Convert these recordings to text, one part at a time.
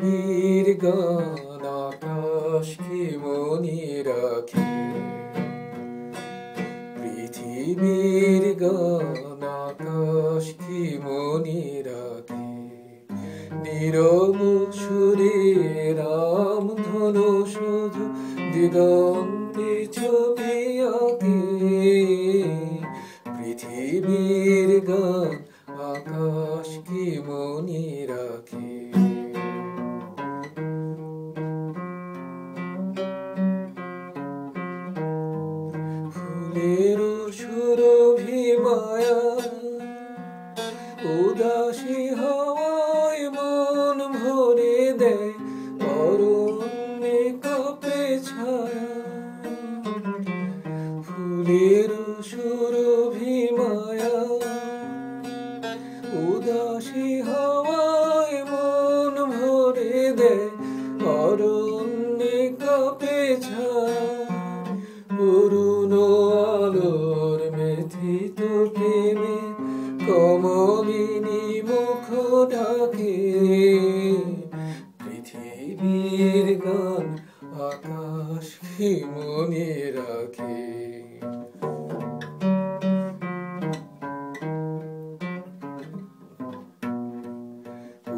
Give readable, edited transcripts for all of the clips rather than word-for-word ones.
পৃথিবীর গান আকাশ কি মনে রাখে, পৃথিবীর গান আকাশ কি মনে রাখে। নীরব সুরে রাম ধনু শুধু দিগন্তে ছবি আঁকে। পৃথিবীর গান আকাশ কি মনে রাখে। ফুলের সুরভি মায়া উদাসী হাওয়ায় মন ভরে দেয়, অরণ্যে কাঁপে ছায়া। ফুলের সুরভি মায়া উদাসী হাওয়ায় মন ভরে দেয়, অরণ্যে কাঁপে ছায়া। অরুণ আলোর ব্যথিত প্রেমে কমলিনী মুখ ঢাকে। পৃথিবীর গান আকাশ কি মনে রাখে।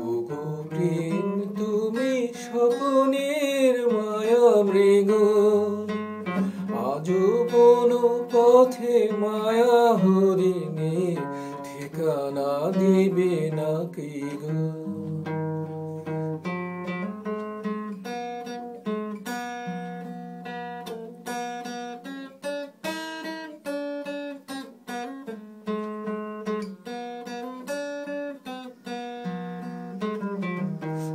ওগো প্রেম তুমি স্বপ্নের মায়া মৃগ, আজও কোনো পথে মায়া হরিণী ঠিকানা দিবে নাকি গো।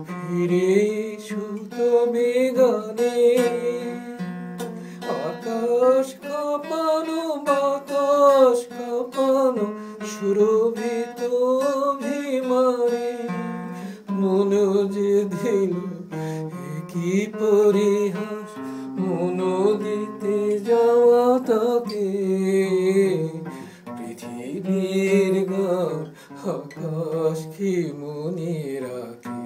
ফিরে এসো তবে গানে, আকাশ কাঁপানো বাতাস কাঁপানো সুরভিত অভিমানে। মন যে দিল কি পরিহাস, মন দিতে যাওয়া তাকে। পৃথিবীর গান আকাশ কি মনে রাখে।